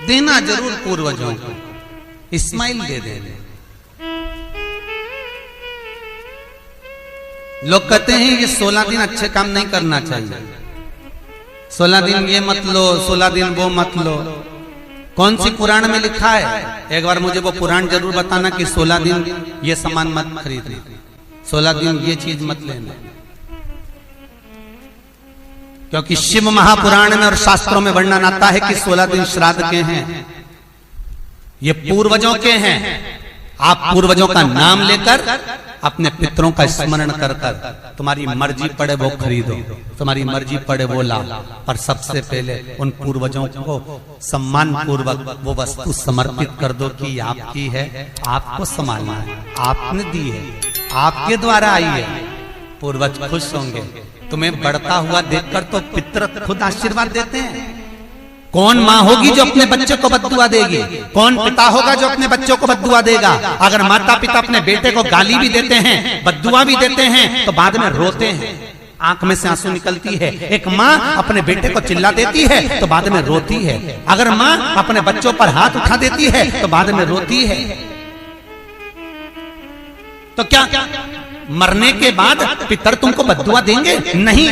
देना जरूर पूर्वजों को, इस्माइल दे देना। लोग कहते हैं ये 16 दिन अच्छे काम नहीं करना चाहिए, 16 दिन ये मत लो, 16 दिन वो मत लो। कौन सी पुराण में लिखा है? एक बार मुझे वो पुराण जरूर बताना कि 16 दिन ये सामान मत खरीदना, 16 दिन ये चीज मत लेना। क्योंकि शिव महापुराण में और शास्त्रों में वर्णन आता है कि 16 दिन श्राद्ध के हैं, ये पूर्वजों के हैं। आप पूर्वजों का नाम लेकर अपने पितरों का स्मरण कर कर तुम्हारी मर्जी पड़े वो खरीदो, तुम्हारी मर्जी पड़े वो लाओ, पर सबसे पहले उन पूर्वजों को सम्मान पूर्वक वो वस्तु समर्पित कर दो कि आपकी है, आपको संभालना है, आपने दी है, आपके द्वारा आई है। पूर्वज खुश होंगे। तुम्हें बढ़ता हुआ देखकर तो पितर खुद आशीर्वाद देते हैं। कौन माँ होगी जो अपने बच्चे को बद्दुआ देगी? कौन पिता होगा जो अपने बच्चों को बद्दुआ देगा? अगर माता पिता अपने बेटे को गाली भी देते हैं, बद्दुआ भी देते हैं, तो बाद में रोते हैं, आंख में से आंसू निकलती है। एक माँ अपने बेटे को चिल्ला देती है तो बाद में रोती है। अगर माँ अपने बच्चों पर हाथ उठा देती है तो बाद में रोती है। तो क्या मरने के बाद पितर तुमको बद्दुआ देंगे? नहीं,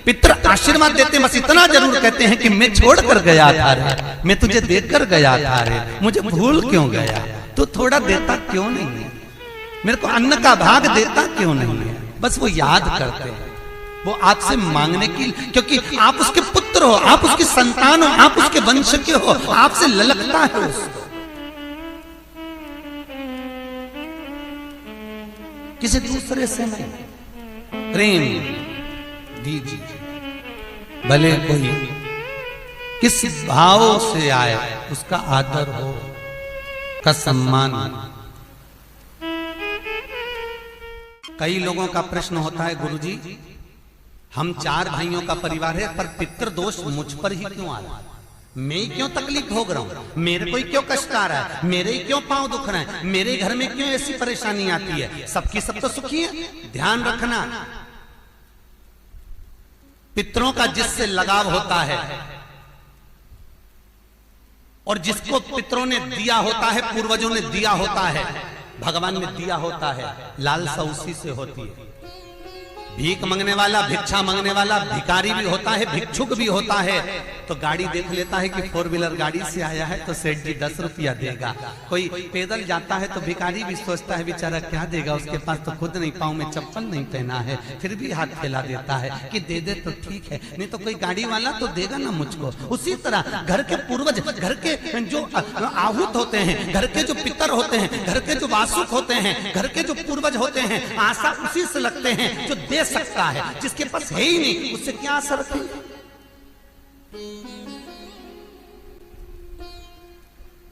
पितर आशीर्वाद देते हैं। बस इतना जरूर कहते हैं कि मैं छोड़ कर गया था रे, मैं तुझे देकर गया था रे, मुझे भूल क्यों गया? तू थोड़ा देता क्यों नहीं है? मेरे को अन्न का भाग देता क्यों नहीं है? बस वो याद करते हैं, वो आपसे मांगने की, क्योंकि आप उसके पुत्र हो, आप उसकी संतान हो, आप उसके वंश के हो, आपसे ललकता है उसको। किसी दूसरे से नहीं, प्रेम दीजिए। भले कोई किस भाव से आए उसका आदर हो, का सम्मान। कई लोगों का प्रश्न होता है, गुरुजी हम 4 भाइयों का परिवार है, पर पितृ दोष मुझ पर ही क्यों आ रहा है? मैं क्यों तकलीफ भोग रहा हूं? मेरे को ही क्यों कष्ट आ रहा है? मेरे ही क्यों पांव दुख रहे हैं? मेरे घर में क्यों ऐसी परेशानी आती है? सबकी सब तो सुखी है। ध्यान रखना, पितरों का जिससे लगाव होता है और जिसको पितरों ने दिया होता है, पूर्वजों ने दिया होता है, भगवान ने दिया होता है, लालसा उसी से होती है। भीख मांगने वाला, भिक्षा मांगने वाला भिखारी भी होता है, भिक्षुक भी होता है। तो गाड़ी देख लेता है कि 4 व्हीलर गाड़ी से आया है तो सेठ जी 10 रुपया देगा। कोई पैदल जाता है तो भिखारी भी सोचता है बेचारा क्या देगा, उसके पास तो खुद नहीं, पाँव में चप्पल नहीं पहना है, फिर भी हाथ फैला देता है कि दे दे तो ठीक है, नहीं तो कोई गाड़ी वाला तो देगा ना मुझको। उसी तरह घर के पूर्वज, घर के जो आहूत होते हैं, घर के जो पितर होते हैं, घर के जो वासुक होते हैं, घर के जो पूर्वज होते हैं, आशा उसी से लगते हैं जो दे सकता है। जिसके पास है ही नहीं उससे क्या आशा रखेंगे?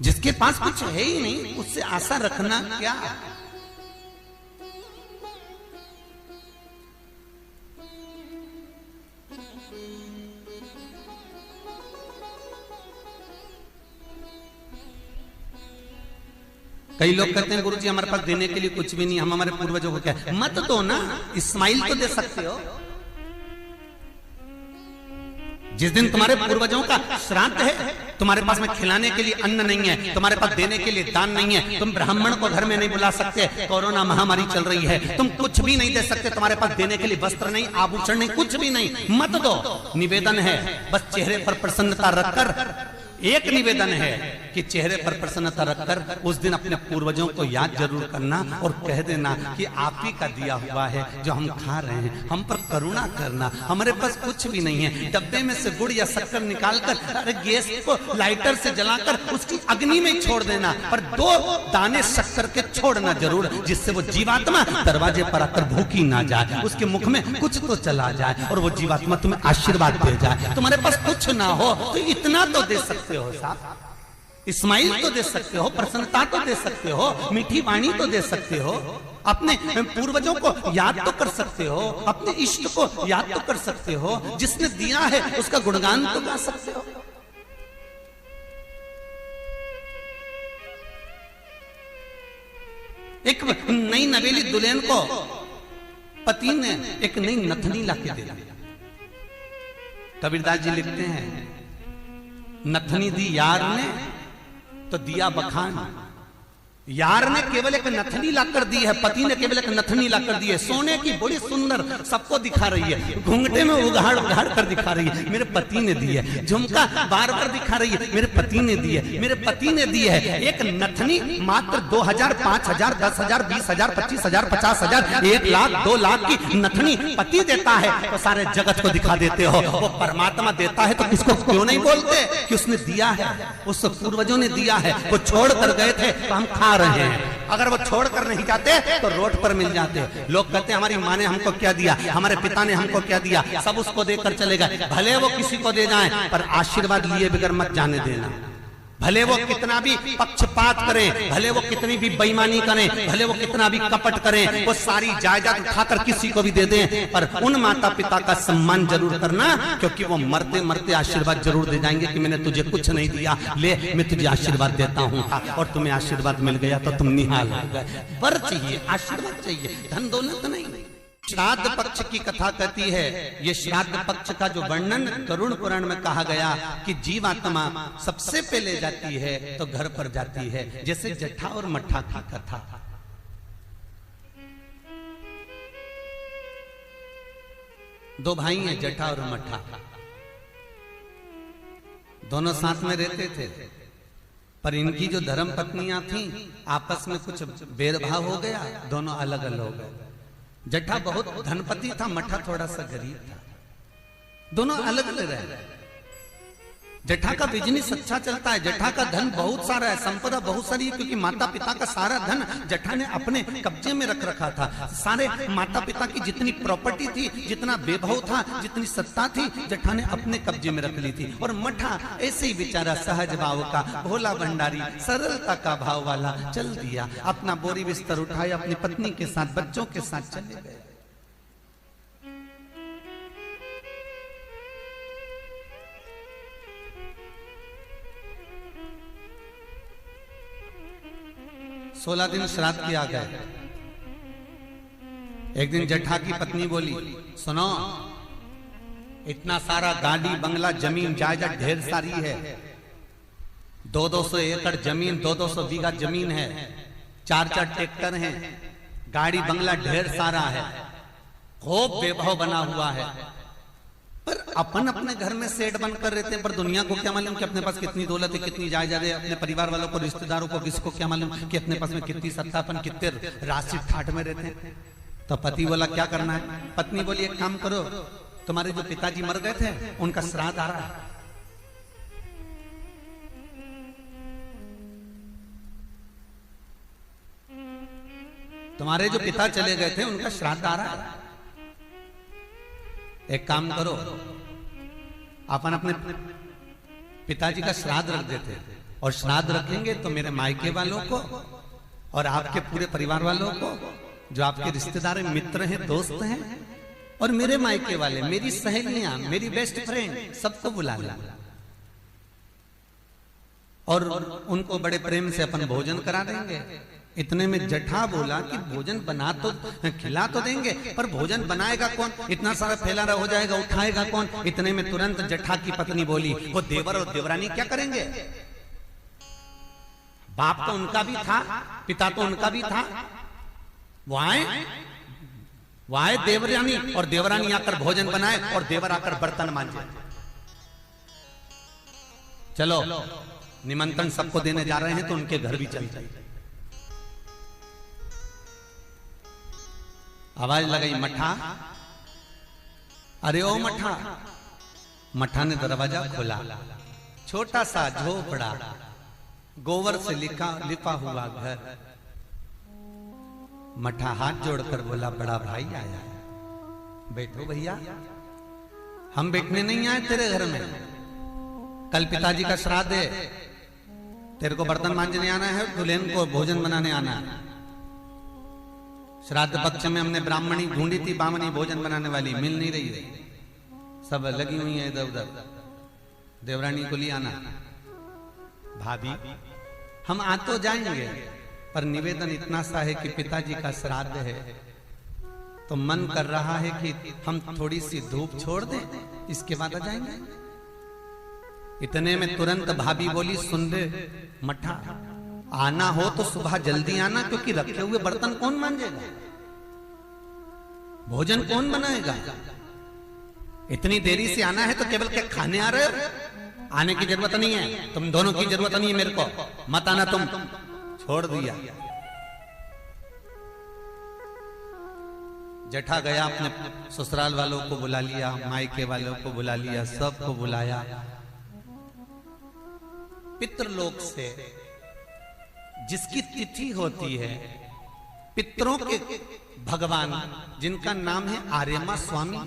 जिसके पास कुछ है ही नहीं उससे आशा रखना क्या? कई लोग कहते हैं गुरुजी हमारे पास देने के लिए कुछ भी नहीं, हम हमारे पूर्वजों को क्या? मत दो ना, इस्माइल तो दे सकते हो। जिस दिन तुम्हारे पूर्वजों का श्राद्ध है, तुम्हारे पास में खिलाने के लिए अन्न नहीं है, तुम्हारे पास देने के लिए दान नहीं है, तुम ब्राह्मण को घर में नहीं बुला सकते, कोरोना महामारी चल रही है, तुम कुछ भी नहीं दे सकते, तुम्हारे पास देने के लिए वस्त्र नहीं, आभूषण नहीं, कुछ भी नहीं, मत दो। निवेदन है बस चेहरे पर प्रसन्नता रखकर, एक निवेदन है कि चेहरे पर प्रसन्नता रखकर उस दिन अपने पूर्वजों को याद जरूर करना और कह देना कि आप ही का दिया हुआ है जो हम खा रहे हैं, हम पर करुणा करना। हमारे पास कुछ भी नहीं है, डब्बे में से गुड़ या शक्कर निकालकर अरे गैस को लाइटर से जलाकर उसकी अग्नि में छोड़ देना, पर 2 दाने शक्कर के छोड़ना जरूर, जिससे वो जीवात्मा दरवाजे पर आकर भूखी ना जाए, उसके मुख में कुछ तो चला जाए और वो जीवात्मा तुम्हें आशीर्वाद दे जाए। तुम्हारे पास कुछ ना हो तो इतना तो दे सकते हो साहब, इस्माइल तो दे सकते हो, प्रसन्नता तो दे सकते हो, मीठी वाणी तो दे सकते हो, अपने पूर्वजों को याद तो कर सकते हो, अपने इष्ट को याद तो कर सकते हो, जिसने दिया है उसका गुणगान तो गा सकते हो। एक नई नवेली दुल्हन को पति ने एक नई नथनी लाके दे दी। कबीरदास जी लिखते हैं नथनी दी यार ने तो दिया बखान। यार ने केवल एक नथनी लाकर दी है, पति ने केवल एक नथनी लाकर दी है, सोने की बड़ी सुंदर, सबको दिखा रही है, घूंघटे में उघाड़ उघाड़ कर दिखा रही है, मेरे पति ने दी है। झुमका बार बार दिखा रही है, मेरे पति ने दी है, मेरे पति ने दी है। एक नथनी मात्र 2000, 5000, 10,000, 20,000, 25,000, 50,000, 1 लाख, 2 लाख की नथनी पति देता है तो सारे जगत को दिखा देते हो। वो परमात्मा देता है तो किसको क्यों नहीं बोलते कि उसने दिया है, उस पूर्वजों ने दिया है। वो छोड़ कर गए थे तो हम खा रहे हैं, अगर वो छोड़कर नहीं जाते तो रोड पर मिल जाते। लोग कहते हैं हमारी माँ ने हमको क्या दिया, हमारे पिता ने हमको क्या दिया, सब उसको देकर चले गए। भले वो किसी को दे जाएं पर आशीर्वाद लिए बगैर मत जाने देना। भले वो कितना भी पक्षपात करें, भले वो कितनी भी बेईमानी करें, भले वो कितना भी कपट करें, वो सारी जायदाद उठाकर किसी को भी दे दें, पर उन माता पिता का सम्मान जरूर करना, क्योंकि वो मरते मरते आशीर्वाद जरूर दे जाएंगे कि मैंने तुझे कुछ नहीं दिया, ले मैं तुझे आशीर्वाद देता हूँ। और तुम्हें आशीर्वाद मिल गया तो तुम निहाल हो गए। वर चाहिए, आशीर्वाद चाहिए, धन दौलत नहीं। श्राद्ध पक्ष की कथा कहती है, ये श्राद्ध पक्ष का जो वर्णन गरुड़ पुराण में कहा गया कि जीवात्मा सबसे पहले जाती है तो घर पर जाती है, जैसे जट्ठा और मट्ठा की कथा। दो भाई हैं, जट्ठा और मट्ठा, दोनों साथ में रहते थे, पर इनकी जो धर्म पत्नियां थीं आपस में कुछ भेदभाव हो गया, दोनों अलग अलग हो गए। जट्ठा बहुत धनपति था, मट्ठा थोड़ा सा गरीब था, दोनों अलग अलग रहे। जट्ठा का बिजनेस अच्छा चलता है, जट्ठा का धन बहुत सारा है, संपदा बहुत सारी है, क्योंकि माता पिता का सारा धन जट्ठा ने अपने कब्जे में रख रखा था। सारे माता पिता की जितनी प्रॉपर्टी थी, जितना वैभव था, जितनी सत्ता थी, जट्ठा ने अपने कब्जे में रख ली थी। और मट्ठा ऐसे ही बेचारा सहज भाव का, भोला भंडारी, सरलता का भाव वाला चल दिया, अपना बोरी बिस्तर उठाया, अपनी पत्नी के साथ, बच्चों के साथ चले गए। सोलह दिन श्राद्ध किया गया। एक दिन जट्ठा की पत्नी बोली, सुनो, इतना सारा गाड़ी बंगला जमीन जायदाद ढेर सारी है, 200 एकड़ जमीन, 200 बीघा जमीन है, 4 ट्रैक्टर हैं, गाड़ी बंगला ढेर सारा है, खूब वैभव बना हुआ है, पर अपन अपने घर में सेठ बनकर रहते हैं, पर दुनिया को क्या मालूम कि अपने पास कितनी दौलत है, कितनी जायदाद है, अपने परिवार वालों को, रिश्तेदारों को, किसको क्या मालूम कि अपने पास में कितनी सत्ता, अपन कितने राशि ठाट में रहते हैं। तो पति बोला क्या करना है? पत्नी बोली एक काम करो, तुम्हारे जो पिताजी मर गए थे उनका श्राद्ध आ रहा है, तुम्हारे जो पिता चले गए थे उनका श्राद्ध आ रहा है, एक काम करो, अपन अपने पिताजी का श्राद्ध रख देते, और श्राद्ध रखेंगे तो मेरे मायके वालों को और आपके पूरे परिवार वालों को, जो आपके रिश्तेदार मित्र हैं, दोस्त हैं, और मेरे मायके वाले, मेरी सहेलियां, मेरी बेस्ट फ्रेंड, सबको बुला लें, और उनको बड़े प्रेम से अपन भोजन करा देंगे। इतने में जट्ठा बोला कि भोजन बना तो खिला तो देंगे, पर भोजन बनाएगा कौन, इतना सारा फैला हो जाएगा, उठाएगा कौन। इतने में तुरंत जट्ठा की पत्नी बोली, वो देवर और देवरानी क्या करेंगे? बाप तो उनका भी था, पिता तो उनका भी था, वो आए देवरानी, और देवरानी आकर भोजन बनाए और देवर आकर बर्तन मांजे। चलो निमंत्रण सबको देने जा रहे हैं तो उनके घर भी चल जाए। आवाज लगाई, मट्ठा, अरे ओ मट्ठा। मट्ठा ने दरवाजा खोला, छोटा सा झोपड़ा, गोबर से लिपा हुआ घर। मट्ठा हाथ जोड़कर बोला, बड़ा भाई आया है, बैठो भैया। हम बैठने नहीं आए तेरे घर में, कल पिताजी का श्राद्ध है, तेरे को बर्तन मांजने आना है, दुल्हन को भोजन बनाने आना है। श्राद्ध पक्ष में हमने ब्राह्मणी ढूंढी थी, बामनी भोजन बनाने वाली मिल नहीं रही है, सब लगी हुई है इधर उधर, देवरानी को ले आना। भाभी हम आ तो जाएंगे, पर निवेदन इतना सा है कि पिताजी का श्राद्ध है, तो मन कर रहा है कि हम थोड़ी सी धूप छोड़ दें, इसके बाद आ जाएंगे। इतने में तुरंत भाभी बोली, सुन रे मठा, आना हो तो सुबह जल्दी आना, क्योंकि रखे हुए बर्तन कौन मांजेगा, भोजन कौन बनाएगा। इतनी देरी से आना है तो केवल क्या खाने आ रहे हो? आने की जरूरत नहीं है, तुम दोनों की जरूरत नहीं है मेरे को, मत आना तुम। छोड़ दिया। जेठा गया, अपने ससुराल वालों को बुला लिया, मायके वालों को बुला लिया, सबको बुलाया। पितृलोक से जिसकी तिथि होती है, पितरों के भगवान जिनका नाम है आर्यमा स्वामी,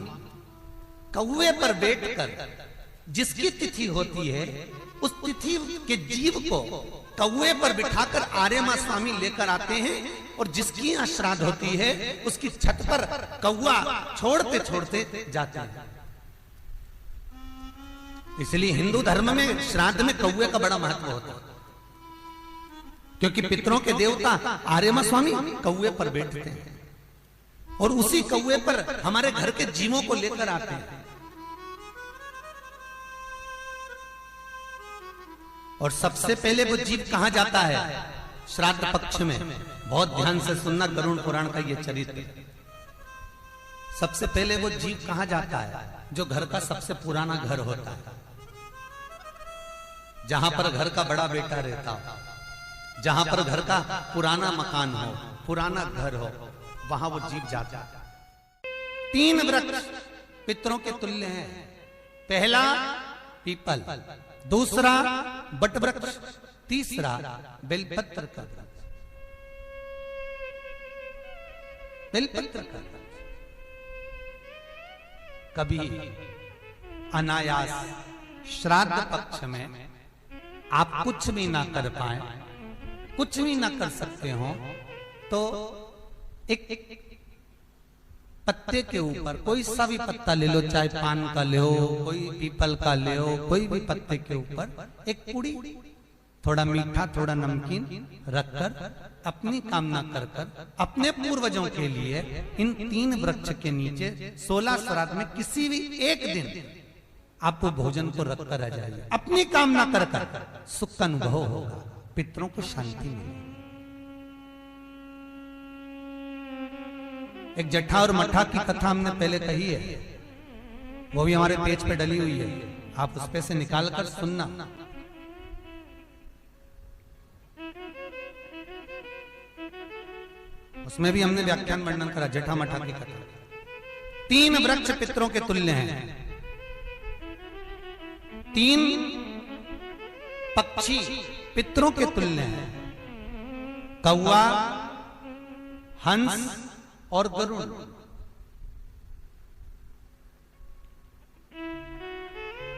कौवे पर बैठकर जिसकी तिथि होती है, उस तिथि के जीव को कौवे पर बिठाकर आर्यमा स्वामी लेकर आते हैं, और जिसकी यहाँ श्राद्ध होती है उसकी छत पर कौवा छोड़ते छोड़ते जाते हैं। इसलिए हिंदू धर्म में श्राद्ध में कौवे का बड़ा महत्व होता है, क्योंकि पितरों के देवता आर्यमा स्वामी कौवे पर बैठते हैं, और उसी कौवे पर हमारे घर के जीवों को लेकर आते हैं। और सबसे पहले वो जीव कहां जाता है श्राद्ध पक्ष में? बहुत ध्यान से सुनना गरुड़ पुराण का ये चरित्र। सबसे पहले वो जीव कहां जाता है? जो घर का सबसे पुराना घर होता है, जहां पर घर का बड़ा बेटा रहता हो, जहां पर घर का पुराना मकान हो, पुराना घर हो, वहां वो जीव जाता है। 3 वृक्ष पितरों के तुल्य हैं। पहला पीपल, दूसरा बट वृक्ष, तीसरा बेलपत्र का वृक्ष। बेलपत्र का वृक्ष कभी अनायास श्राद्ध पक्ष में आप कुछ भी ना कर पाए, कुछ भी ना कर सकते हो, तो एक पत्ते के ऊपर कोई सा भी पत्ता ले लो, चाहे पान का ले हो, कोई पीपल का ले हो, कोई भी पत्ते के ऊपर एक पुड़ी, थोड़ा मीठा थोड़ा नमकीन रखकर अपनी कामना कर कर अपने पूर्वजों के लिए इन 3 वृक्ष के नीचे 16 श्राद्ध में किसी भी एक दिन आप वो भोजन को रखकर आ जाइए। अपनी कामना कर कर सुख का अनुभव होगा, पितरों को शांति मिलेगी। एक जट्ठा और मट्ठा की कथा हमने पहले कही है, वो भी हमारे पेज पे डली हुई है, आप उस पे से निकाल कर सुनना। उसमें भी हमने व्याख्यान वर्णन करा जट्ठा मट्ठा की कथा। 3 वृक्ष पितरों के तुल्य हैं, 3 पक्षी पितरों के तुल्य हैं, कौवा, हंस और गरुड़।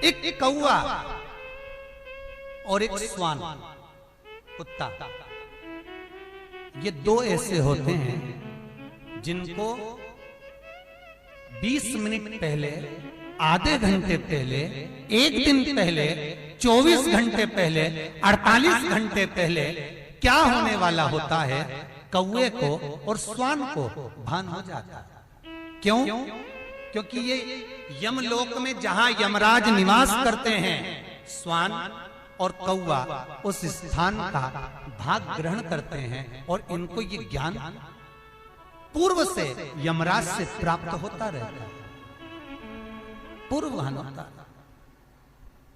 एक कौवा और एक स्वान, कुत्ता, ये 2 ऐसे होते हैं जिनको 20 मिनट पहले, आधे घंटे पहले, 1 दिन पहले, 24 घंटे पहले, 48 घंटे पहले क्या होने वाला होता है, कौवे को और स्वान को भान हो जाता है। क्यों? क्योंकि ये यमलोक में जहां यमराज निवास करते हैं, स्वान और कौवा उस स्थान का भाग ग्रहण करते हैं, और इनको ये ज्ञान पूर्व से यमराज से प्राप्त होता रहता है, पूर्ववान होता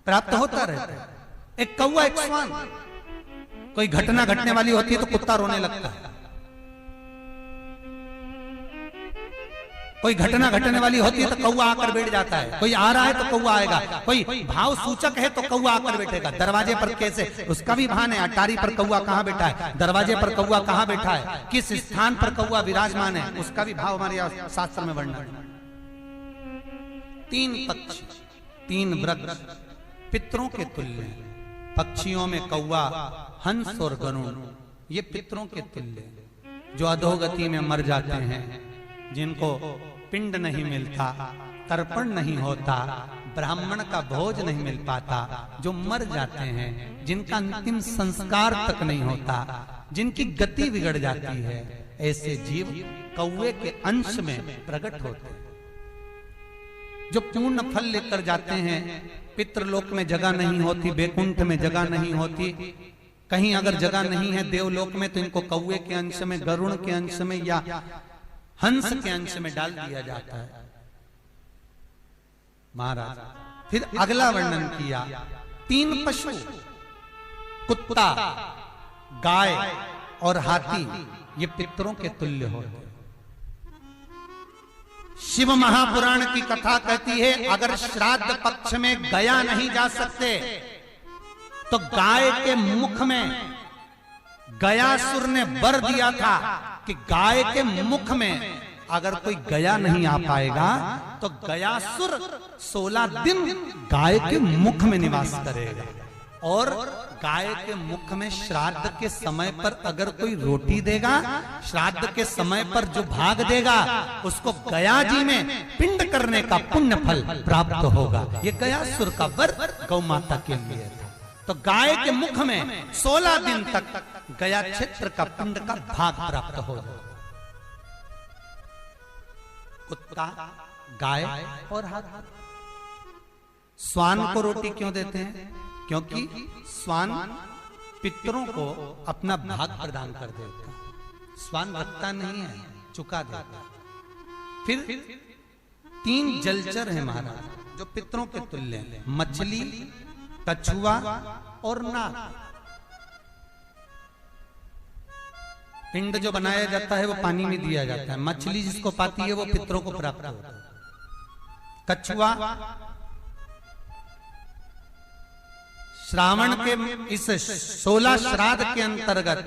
प्राप्त होता रहता है। एक कौवा एक स्वान, कोई घटना घटने वाली होती है तो कुत्ता रोने लगता है, कोई घटना घटने वाली होती है तो कौवा आकर बैठ जाता है, कोई आ रहा है तो कौवा आएगा, कोई भाव सूचक है तो कौवा आकर बैठेगा। दरवाजे पर कैसे, उसका भी भान है, अटारी पर कौवा कहां बैठा है, दरवाजे पर कौवा कहां बैठा है, किस स्थान पर कौवा विराजमान है, उसका भी भाव हमारे शास्त्र में वर्णन है। 3 पक्षी, 3 वृक्ष पितरों के तुल्य हैं। पक्षियों में कौवा, हंस और गरुड़, ये पितरों के तुल्य, जो अधोगति में मर जाते हैं, जिनको पिंड नहीं मिलता, तर्पण नहीं होता, ब्राह्मण का भोज नहीं मिल पाता, जो मर जाते हैं, जिनका अंतिम संस्कार तक नहीं होता, जिनकी गति बिगड़ जाती है, ऐसे जीव कौवे के अंश में प्रकट होते हैं, जो पूर्ण फल लेकर जाते हैं पितृलोक में जगह नहीं होती, बैकुंठ में जगह नहीं होती, कहीं अगर जगह नहीं है देवलोक में तो इनको कौवे के अंश में, गरुड़ के अंश में या हंस के अंश में डाल दिया जाता है महाराज। फिर अगला वर्णन किया, 3 पशु, कुत्ता, गाय और हाथी, ये पितरों के तुल्य होते। शिव महापुराण की कथा कहती है अगर श्राद्ध पक्ष में गया नहीं जा सकते तो गाय के मुख में गयासुर ने वर दिया था कि गाय के मुख में अगर कोई गया नहीं आ पाएगा तो गयासुर 16 दिन गाय के मुख में निवास करेगा। और गाय के मुख में श्राद्ध के समय पर अगर कोई रोटी देगा, श्राद्ध के समय पर जो भाग देगा उसको गया जी में पिंड करने का पुण्य फल प्राप्त होगा। ये गयासुर का वर गौ माता के लिए था। तो गाय के मुख में 16 दिन तक गया क्षेत्र का पिंड का भाग प्राप्त होगा। कुत्ता, गाय और हाथी। स्वान को रोटी क्यों देते हैं? क्योंकि स्वान पितरों को अपना भाग प्रदान कर देता। स्वान रखता नहीं है, चुका देता। फिर 3 जलचर है महाराज जो पितरों के तुल्य हैं, मछली, कछुआ और नाग। पिंड जो बनाया जाता है वो पानी में दिया जाता है। मछली जिसको पाती है वो पितरों को प्राप्त होता है। कछुआ श्रावण के इस 16 श्राद्ध के अंतर्गत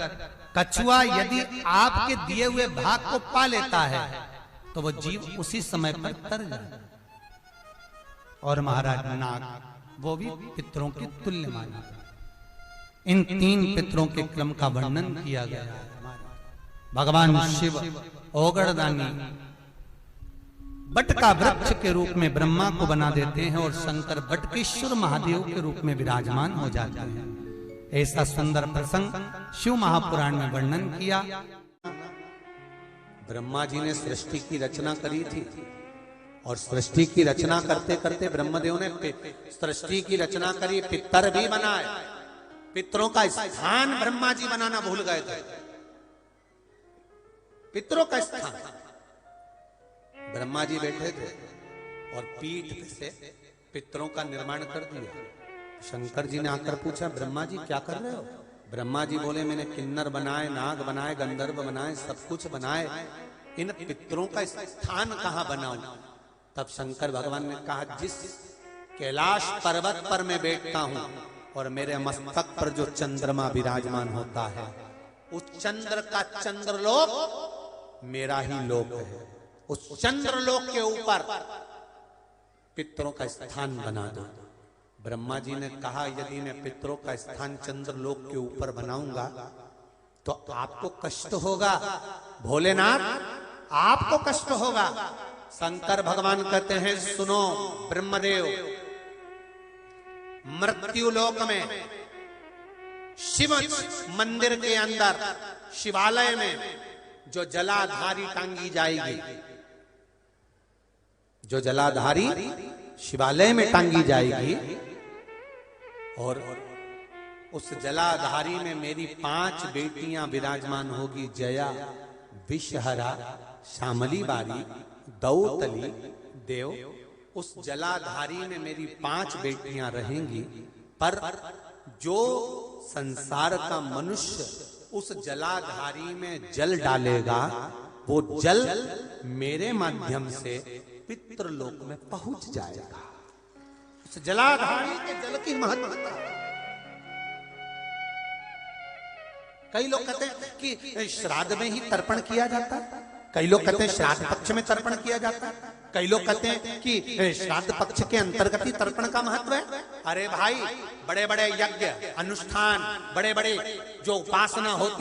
कछुआ यदि आपके दिए हुए भाग को पा लेता है तो वो जीव उसी समय पर तर जाए। और महाराज नाग वो भी पितरों के तुल्य माना। इन 3 पितरों के क्रम का वर्णन किया गया है। भगवान शिव ओगड़दानी बट का वृक्ष के रूप में ब्रह्मा को बना देते हैं और शंकर बटकेश्वर महादेव के रूप में विराजमान हो जाते हैं। ऐसा सुंदर प्रसंग शिव महापुराण में वर्णन किया। ब्रह्मा जी ने सृष्टि की रचना करी थी और सृष्टि की रचना करते करते ब्रह्मदेव ने सृष्टि की रचना करी, पितर भी बनाए। पितरों का स्थान ब्रह्मा जी बनाना भूल गए थे। पितरों का स्थान ब्रह्मा जी बैठे थे और पीठ से पितरों का निर्माण कर दिया। शंकर जी ने आकर पूछा, ब्रह्मा जी क्या कर रहे हो? ब्रह्मा जी बोले, मैंने किन्नर बनाए, नाग बनाए, गंधर्व बनाए, सब कुछ बनाए, इन पितरों का स्थान कहां बनाऊं? तब शंकर भगवान ने कहा, जिस कैलाश पर्वत पर मैं बैठता हूं और मेरे मस्तक पर जो चंद्रमा विराजमान होता है उस चंद्र का चंद्रलोक मेरा ही लोक है। उस चंद्रलोक के ऊपर पितरों का स्थान बना दो। ब्रह्मा जी ने कहा, यदि मैं पितरों का स्थान चंद्रलोक के ऊपर बनाऊंगा तो आपको कष्ट होगा भोलेनाथ, आपको कष्ट होगा। शंकर भगवान कहते हैं, सुनो ब्रह्मदेव, मृत्यु लोक में शिव मंदिर के अंदर शिवालय में जो जलाधारी टांगी जाएगी, जो जलाधारी शिवालय में टांगी जाएगी, और उस जलाधारी में मेरी 5 बेटियां विराजमान होगी, जया, विषहरा, श्यामली बारी, दौतली, देव। उस जलाधारी में मेरी 5 बेटियां रहेंगी, पर जो संसार का मनुष्य उस जलाधारी में जल डालेगा वो जल मेरे माध्यम से पितृलोक में पहुंच जाएगा। उस जलाधारी के जल की महत्वता। कई लोग कहते हैं कि श्राद्ध में ही तर्पण किया जाता है, कई लोग कहते हैं श्राद्ध पक्ष में तर्पण किया जाता है, कई लोग कहते हैं कि श्राद्ध पक्ष के अंतर्गत ही तर्पण का महत्व है। अरे भाई, बड़े बड़े यज्ञ अनुष्ठान, बड़े बड़े जो उपासना होती